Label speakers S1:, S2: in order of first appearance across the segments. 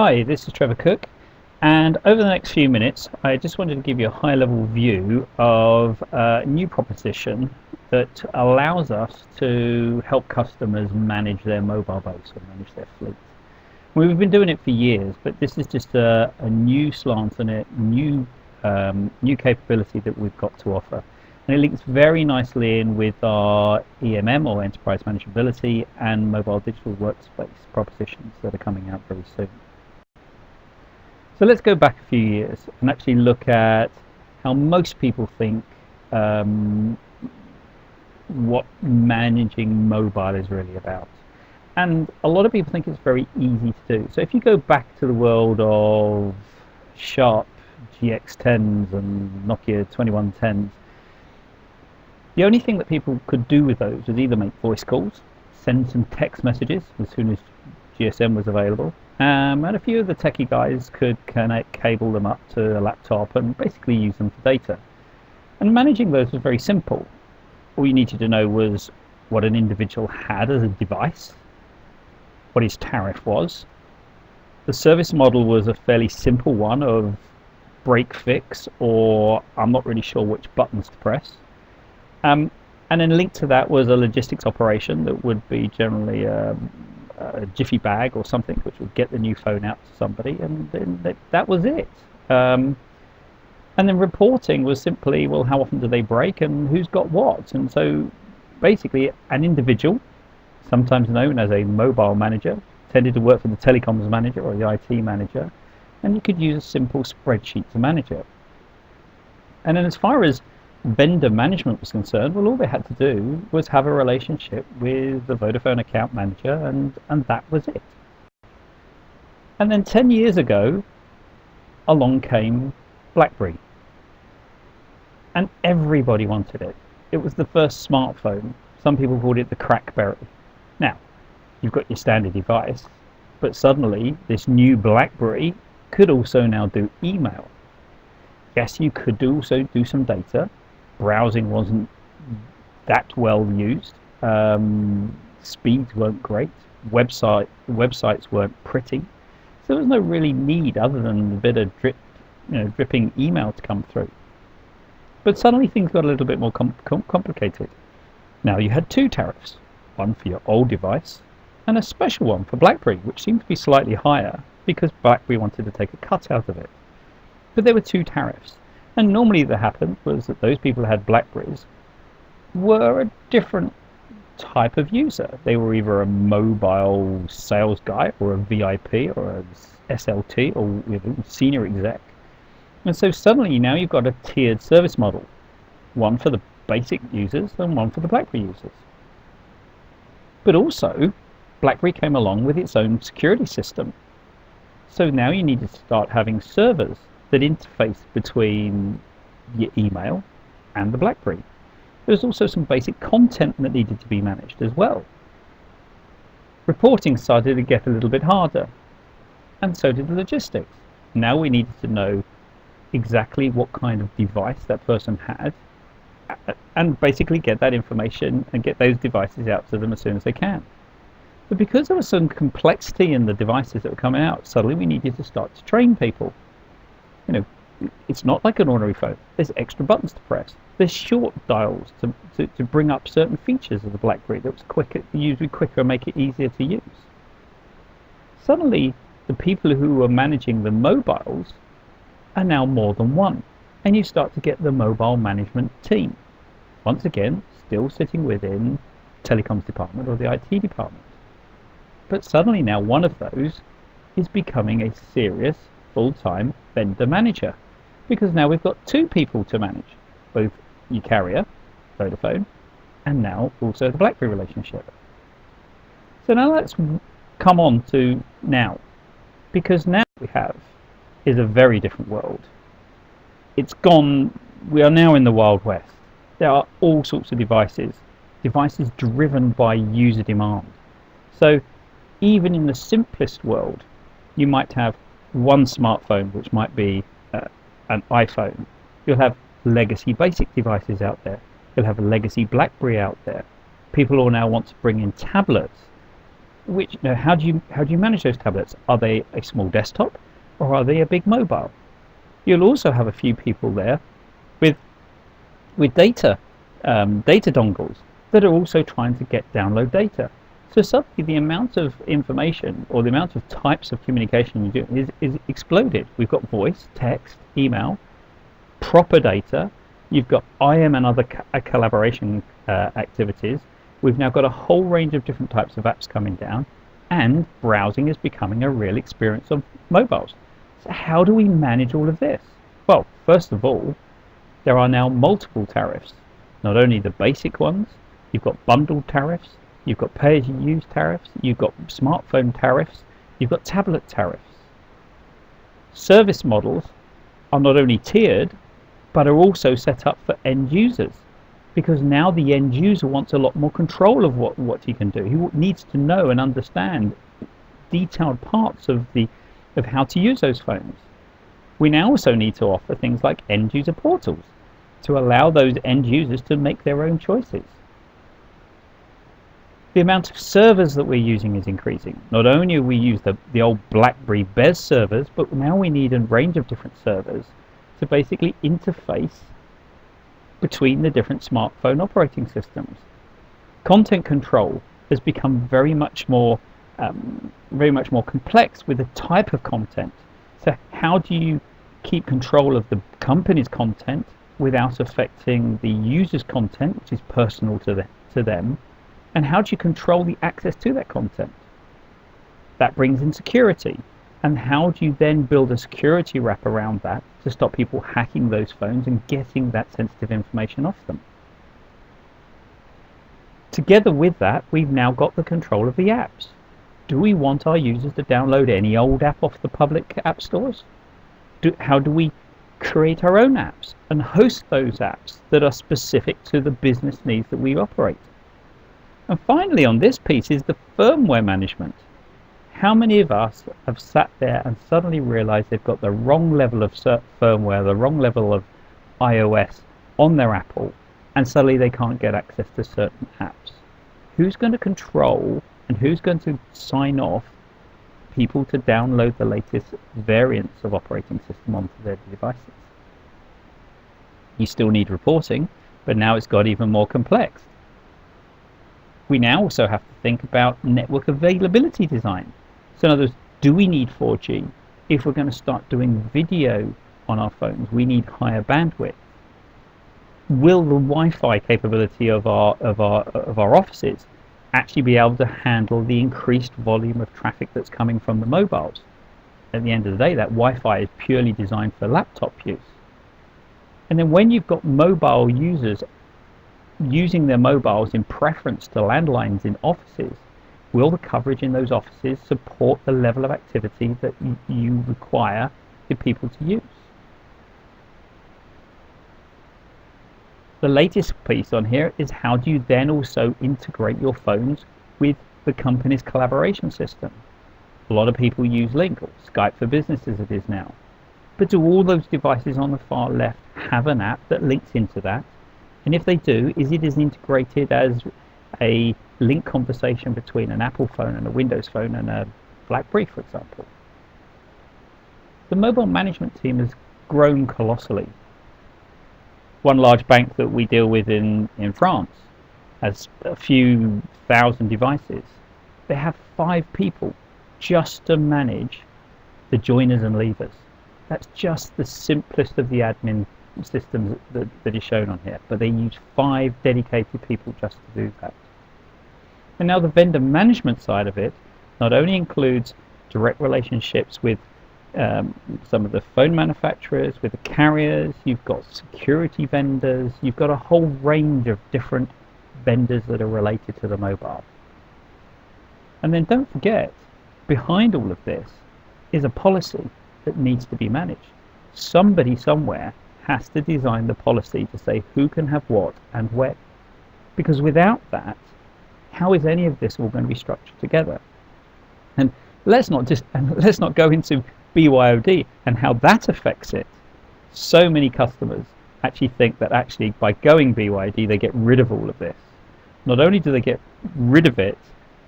S1: Hi, this is Trevor Cook, and over the next few minutes I just wanted to give you a high-level view of a new proposition that allows us to help customers manage their mobile base or manage their fleet. We've been doing it for years, but this is just a new slant and a new capability that we've got to offer. And it links very nicely in with our EMM or Enterprise Manageability and Mobile Digital Workspace propositions that are coming out very soon. So let's go back a few years and actually look at how most people think what managing mobile is really about. And a lot of people think it's very easy to do. So if you go back to the world of Sharp GX10s and Nokia 2110s, the only thing that people could do with those was either make voice calls, send some text messages as soon as GSM was available, and a few of the techie guys could cable them up to a laptop and basically use them for data. And managing those was very simple. All you needed to know was what an individual had as a device, what his tariff was. The service model was a fairly simple one of break fix, or I'm not really sure which buttons to press. And then linked to that was a logistics operation that would be generally a jiffy bag or something which would get the new phone out to somebody, and then that was it. And then reporting was simply, well, how often do they break and who's got what? And so basically an individual, sometimes known as a mobile manager, tended to work for the telecoms manager or the IT manager, and you could use a simple spreadsheet to manage it. And then as far as vendor management was concerned, well, all they had to do was have a relationship with the Vodafone account manager, and that was it. And then 10 years ago, along came BlackBerry. And everybody wanted it. It was the first smartphone. Some people called it the Crackberry. Now, you've got your standard device, but suddenly this new BlackBerry could also now do email. Yes, you could also do some data. Browsing wasn't that well used. Speeds weren't great. Websites weren't pretty. So there was no really need other than a bit of dripping email to come through. But suddenly things got a little bit more complicated. Now you had two tariffs, one for your old device and a special one for BlackBerry, which seemed to be slightly higher because BlackBerry wanted to take a cut out of it. But there were two tariffs. And normally what happened was that those people who had BlackBerries were a different type of user. They were either a mobile sales guy or a VIP or a SLT or senior exec. And so suddenly now you've got a tiered service model, one for the basic users and one for the BlackBerry users. But also, BlackBerry came along with its own security system. So now you need to start having servers that interface between your email and the BlackBerry. There's also some basic content that needed to be managed as well. Reporting started to get a little bit harder, and so did the logistics. Now we needed to know exactly what kind of device that person had, and basically get that information and get those devices out to them as soon as they can. But because there was some complexity in the devices that were coming out, suddenly we needed to start to train people. It's not like an ordinary phone. There's extra buttons to press. There's short dials to bring up certain features of the BlackBerry that was quicker, usually quicker, and make it easier to use. Suddenly, the people who were managing the mobiles are now more than one, and you start to get the mobile management team. Once again, still sitting within the telecoms department or the IT department. But suddenly now one of those is becoming a serious full-time vendor manager, because now we've got two people to manage, both your carrier, Vodafone, and now also the BlackBerry relationship. So now let's come on to now, because now we have is a very different world. We are now in the Wild West. There are all sorts of devices driven by user demand. So even in the simplest world, you might have one smartphone, which might be an iPhone. You'll have legacy basic devices out there. You'll have a legacy BlackBerry out there. People all now want to bring in tablets. how do you manage those tablets? Are they a small desktop or are they a big mobile? You'll also have a few people there with data dongles that are also trying to download data. So suddenly the amount of information or the amount of types of communication you do is exploded. We've got voice, text, email, proper data. You've got IM and other collaboration activities. We've now got a whole range of different types of apps coming down, and browsing is becoming a real experience of mobiles. So how do we manage all of this? Well, first of all, there are now multiple tariffs. Not only the basic ones, you've got bundled tariffs, you've got pay-as-you-use tariffs, you've got smartphone tariffs, you've got tablet tariffs. Service models are not only tiered, but are also set up for end users, because now the end user wants a lot more control of what he can do. He needs to know and understand detailed parts of how to use those phones. We now also need to offer things like end user portals to allow those end users to make their own choices. The amount of servers that we're using is increasing. Not only do we use the old BlackBerry BES servers, but now we need a range of different servers to basically interface between the different smartphone operating systems. Content control has become very much more complex with the type of content. So how do you keep control of the company's content without affecting the user's content, which is personal to them? And how do you control the access to that content? That brings in security. And how do you then build a security wrap around that to stop people hacking those phones and getting that sensitive information off them? Together with that, we've now got the control of the apps. Do we want our users to download any old app off the public app stores? How do we create our own apps and host those apps that are specific to the business needs that we operate? And finally, on this piece is the firmware management. How many of us have sat there and suddenly realized they've got the wrong level of firmware, the wrong level of iOS on their Apple, and suddenly they can't get access to certain apps? Who's going to control and who's going to sign off people to download the latest variants of operating system onto their devices? You still need reporting, but now it's got even more complex. We now also have to think about network availability design. So in other words, do we need 4G? If we're going to start doing video on our phones, we need higher bandwidth. Will the Wi-Fi capability of our offices actually be able to handle the increased volume of traffic that's coming from the mobiles? At the end of the day, that Wi-Fi is purely designed for laptop use. And then when you've got mobile users using their mobiles in preference to landlines in offices, will the coverage in those offices support the level of activity that you require for people to use? The latest piece on here is how do you then also integrate your phones with the company's collaboration system? A lot of people use Link, or Skype for Business as it is now. But do all those devices on the far left have an app that links into that? And if they do, is it as integrated as a link conversation between an Apple phone and a Windows phone and a BlackBerry, for example? The mobile management team has grown colossally. One large bank that we deal with in France has a few thousand devices. They have 5 people just to manage the joiners and leavers. That's just the simplest of the admin systems that is shown on here, but they use 5 dedicated people just to do that. And now the vendor management side of it not only includes direct relationships with some of the phone manufacturers, with the carriers, you've got security vendors, you've got a whole range of different vendors that are related to the mobile. And then don't forget, behind all of this is a policy that needs to be managed. Somebody somewhere has to design the policy to say who can have what and when. Because without that, how is any of this all going to be structured together? And let's not go into BYOD and how that affects it. So many customers actually think that by going BYOD they get rid of all of this. Not only do they get rid of it,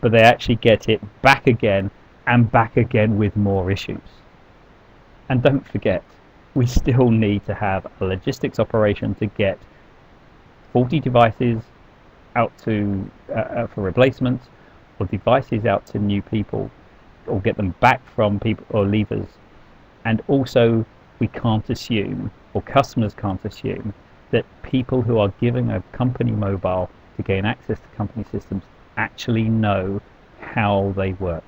S1: but they actually get it back again and back again with more issues. And don't forget, we still need to have a logistics operation to get faulty devices out to for replacements, or devices out to new people, or get them back from people or leavers. And also, we can't assume, or customers can't assume, that people who are giving a company mobile to gain access to company systems actually know how they work.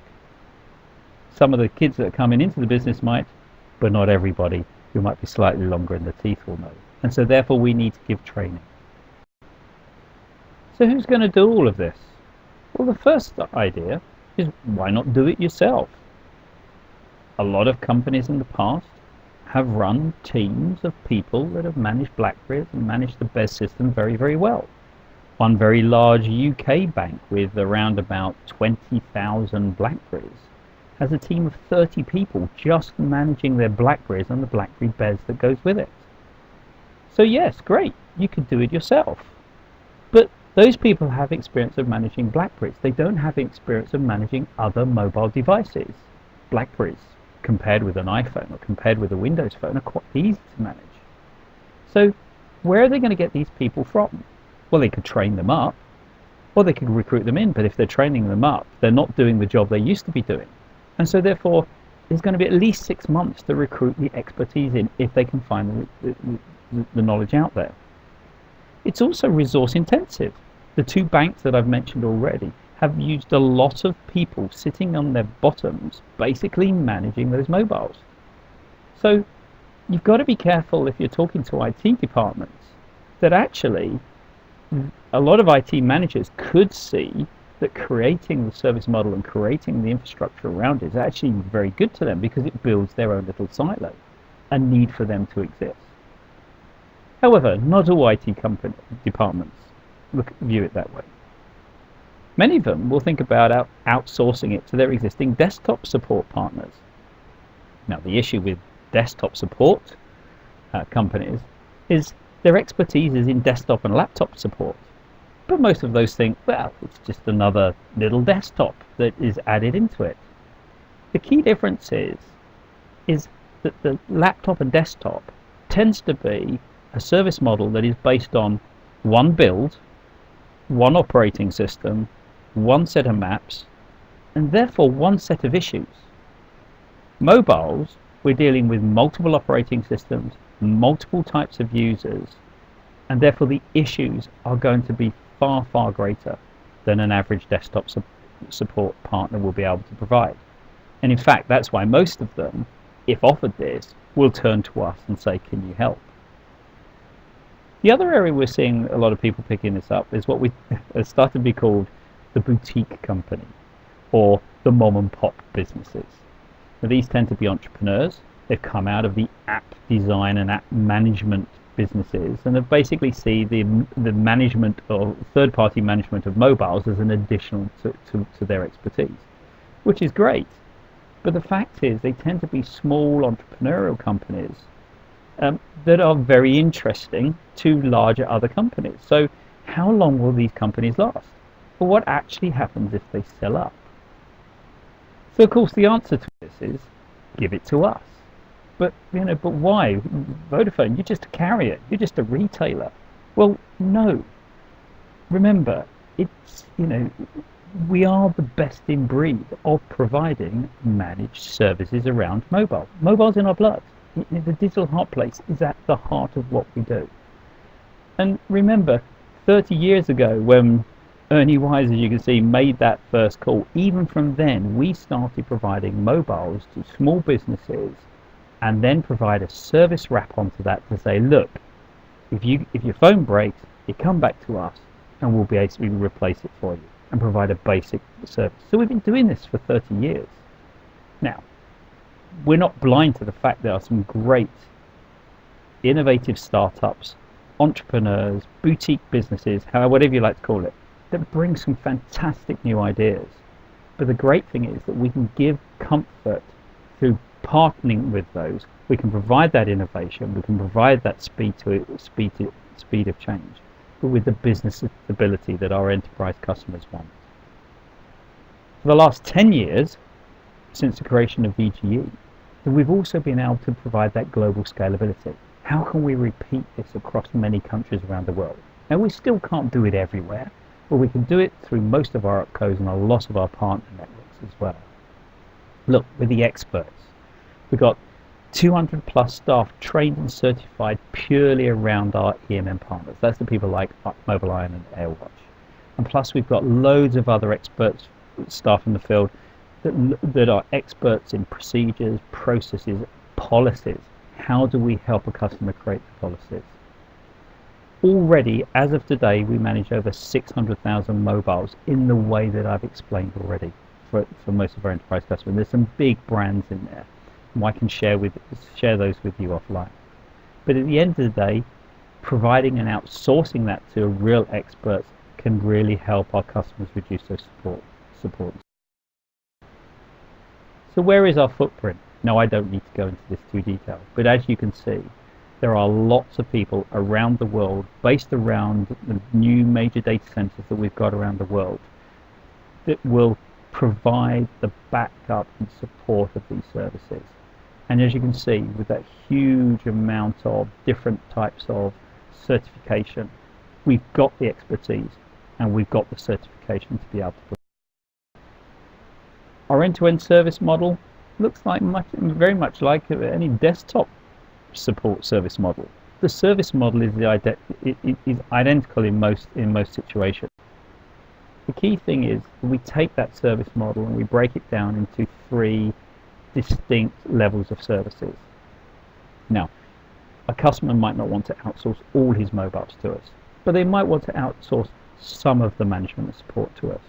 S1: Some of the kids that are coming into the business might, but not everybody who might be slightly longer in the teeth will know. And so therefore we need to give training. So who's going to do all of this? Well, the first idea is, why not do it yourself? A lot of companies in the past have run teams of people that have managed BlackBerries and managed the BES system very, very well. One very large UK bank with around about 20,000 BlackBerries has a team of 30 people just managing their BlackBerries and the BlackBerry BES that goes with it. So yes, great, you could do it yourself. But those people have experience of managing BlackBerries. They don't have experience of managing other mobile devices. BlackBerries, compared with an iPhone or compared with a Windows phone, are quite easy to manage. So where are they going to get these people from? Well, they could train them up, or they could recruit them in, but if they're training them up, they're not doing the job they used to be doing. And so therefore, there's going to be at least 6 months to recruit the expertise in if they can find the knowledge out there. It's also resource intensive. The two banks that I've mentioned already have used a lot of people sitting on their bottoms, basically managing those mobiles. So you've got to be careful if you're talking to IT departments that actually a lot of IT managers could see that creating the service model and creating the infrastructure around it is actually very good to them, because it builds their own little silo, a need for them to exist. However, not all IT departments view it that way. Many of them will think about outsourcing it to their existing desktop support partners. Now, the issue with desktop support companies is their expertise is in desktop and laptop support. But most of those think, well, it's just another little desktop that is added into it. The key difference is that the laptop and desktop tends to be a service model that is based on one build, one operating system, one set of maps, and therefore one set of issues. Mobiles, we're dealing with multiple operating systems, multiple types of users, and therefore the issues are going to be far, far greater than an average desktop support partner will be able to provide. And in fact, that's why most of them, if offered this, will turn to us and say, can you help? The other area we're seeing a lot of people picking this up is what we has started to be called the boutique company, or the mom and pop businesses. Now, these tend to be entrepreneurs. They've come out of the app design and app management businesses, and they basically see the management or third-party management of mobiles as an additional to their expertise, which is great. But the fact is, they tend to be small entrepreneurial companies that are very interesting to larger other companies. So how long will these companies last? Well, what actually happens if they sell up? So of course the answer to this is, give it to us. But why? Vodafone, you're just a carrier, you're just a retailer. Well, no. Remember, it's we are the best in breed of providing managed services around mobile. Mobile's in our blood. The digital heart place is at the heart of what we do. And remember, 30 years ago when Ernie Wise, as you can see, made that first call, even from then we started providing mobiles to small businesses, and then provide a service wrap onto that to say, look, if your phone breaks, you come back to us and we'll basically replace it for you and provide a basic service. So we've been doing this for 30 years. Now, we're not blind to the fact there are some great innovative startups, entrepreneurs, boutique businesses, whatever you like to call it, that bring some fantastic new ideas. But the great thing is that we can give comfort through partnering with those. We can provide that innovation, we can provide that speed of change, but with the business stability that our enterprise customers want. For the last 10 years, since the creation of VGE, we've also been able to provide that global scalability. How can we repeat this across many countries around the world? Now, we still can't do it everywhere, but we can do it through most of our opcos and a lot of our partner networks as well. Look, we're the experts. We've got 200 plus staff trained and certified purely around our EMM partners. That's the people like Mobiline and AirWatch. And plus we've got loads of other experts, staff in the field that are experts in procedures, processes, policies. How do we help a customer create the policies? Already, as of today, we manage over 600,000 mobiles in the way that I've explained already for most of our enterprise customers. There's some big brands in there, and I can share those with you offline. But at the end of the day, providing and outsourcing that to real experts can really help our customers reduce those support. So where is our footprint? No, I don't need to go into this too detailed, but as you can see, there are lots of people around the world based around the new major data centers that we've got around the world that will provide the backup and support of these services. And as you can see, with that huge amount of different types of certification, we've got the expertise and we've got the certification to be able to put. Our end-to-end service model looks like very much like any desktop support service model. The service model is identical in most situations. The key thing is that we take that service model and we break it down into 3 distinct levels of services. Now, a customer might not want to outsource all his mobiles to us, but they might want to outsource some of the management and support to us.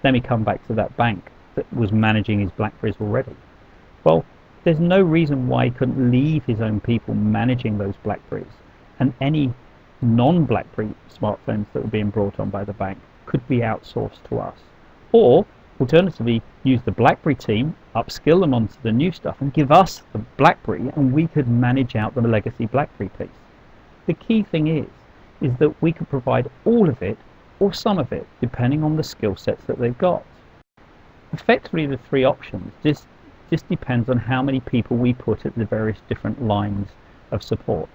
S1: Let me come back to that bank that was managing his BlackBerries already. Well, there's no reason why he couldn't leave his own people managing those BlackBerries, and any non-BlackBerry smartphones that were being brought on by the bank could be outsourced to us. Or, alternatively, use the BlackBerry team, upskill them onto the new stuff, and give us the BlackBerry, and we could manage out the legacy BlackBerry piece. The key thing is that we could provide all of it, or some of it, depending on the skill sets that they've got. Effectively, the 3 options, this depends on how many people we put at the various different lines of support.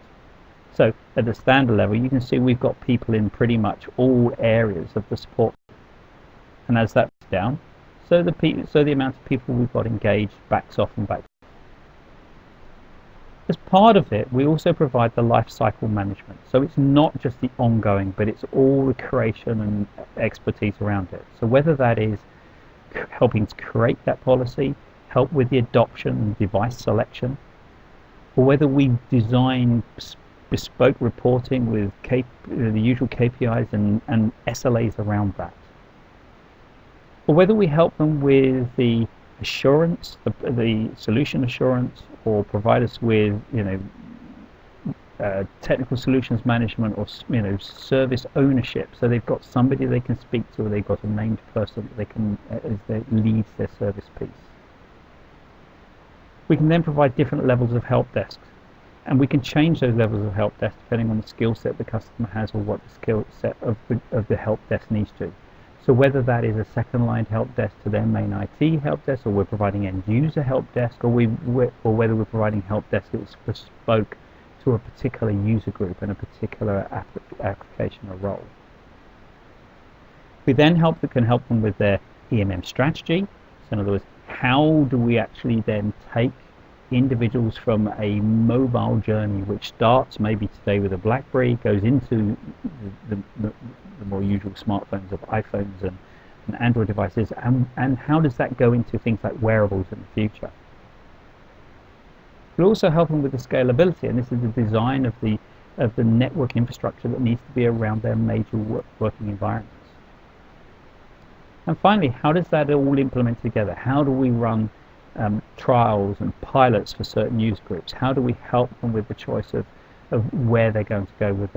S1: So at the standard level, you can see we've got people in pretty much all areas of the support. And as that's down, so the amount of people we've got engaged backs off and backs. As part of it, we also provide the life cycle management. So it's not just the ongoing, but it's all the creation and expertise around it. So whether that is helping to create that policy, help with the adoption and device selection, or whether we design bespoke reporting with the usual KPIs and SLAs around that, or whether we help them with the assurance, the solution assurance, or provide us with technical solutions management, or service ownership, so they've got somebody they can speak to, or they've got a named person that they can leads their service piece. We can then provide different levels of help desks, and we can change those levels of help desk depending on the skill set the customer has or what the skill set of the help desk needs to. So whether that is a second line help desk to their main IT help desk, or we're providing end user help desk, or whether we're providing help desk that's bespoke to a particular user group and a particular application or role. We then can help them with their EMM strategy. So in other words, how do we actually then take individuals from a mobile journey which starts maybe today with a BlackBerry, goes into the more usual smartphones of iPhones and Android devices, and how does that go into things like wearables in the future? We'll also help them with the scalability, and this is the design of the network infrastructure that needs to be around their major working environments. And finally, how does that all implement together? How do we run trials and pilots for certain user groups? How do we help them with the choice of where they're going to go with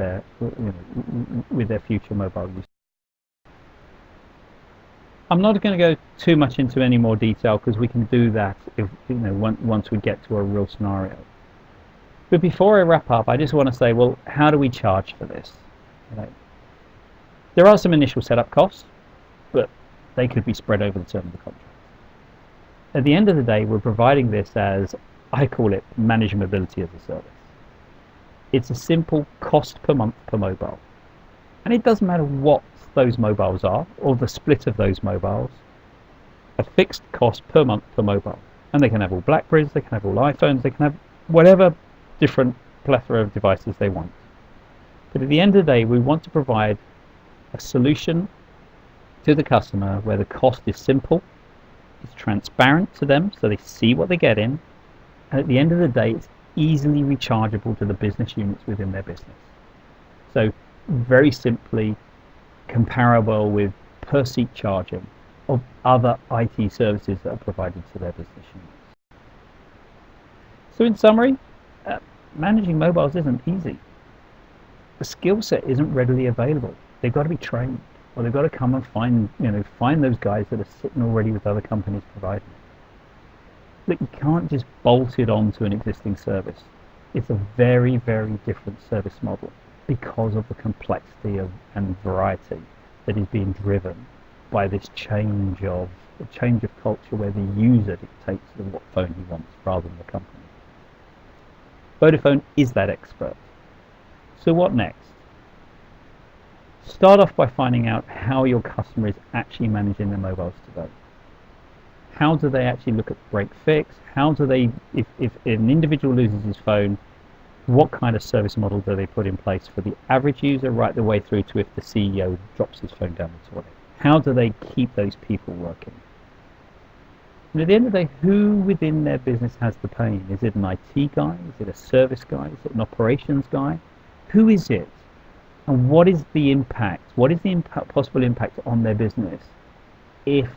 S1: their future mobile use? I'm not going to go too much into any more detail because we can do that once we get to a real scenario. But before I wrap up, I just want to say, well, how do we charge for this? There are some initial setup costs, but they could be spread over the term of the contract. At the end of the day, we're providing this as, I call it, managed mobility as a service. It's a simple cost per month per mobile. And it doesn't matter what those mobiles are, or the split of those mobiles, a fixed cost per month per mobile. And they can have all BlackBerries, they can have all iPhones, they can have whatever different plethora of devices they want. But at the end of the day, we want to provide a solution to the customer where the cost is simple, it's transparent to them so they see what they're getting, and at the end of the day, it's easily rechargeable to the business units within their business. So very simply comparable with per seat charging of other IT services that are provided to their business units. So in summary, managing mobiles isn't easy. The skill set isn't readily available. They've got to be trained, or they've got to come and find those guys that are sitting already with other companies providing it. Look, you can't just bolt it onto an existing service. It's a very, very different service model because of the complexity and variety that is being driven by this change of culture where the user dictates what phone he wants rather than the company. Vodafone is that expert. So what next? Start off by finding out how your customer is actually managing their mobiles today. How do they actually look at break fix? How do they, if an individual loses his phone, what kind of service model do they put in place for the average user right the way through to if the CEO drops his phone down the toilet? How do they keep those people working? And at the end of the day, who within their business has the pain? Is it an IT guy? Is it a service guy? Is it an operations guy? Who is it? And what is the impact? What is the possible impact on their business if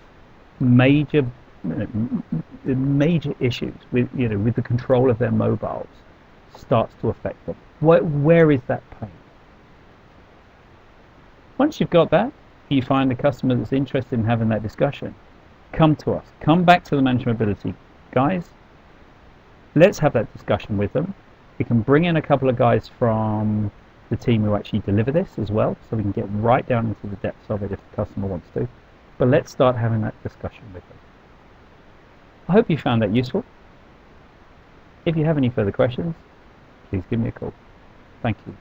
S1: major issues with the control of their mobiles starts to affect them? Where is that pain? Once you've got that, you find a customer that's interested in having that discussion, come to us. Come back to the Managed Mobility guys. Let's have that discussion with them. We can bring in a couple of guys from the team who actually deliver this as well, so we can get right down into the depths of it if the customer wants to. But let's start having that discussion with them. I hope you found that useful. If you have any further questions, please give me a call. Thank you.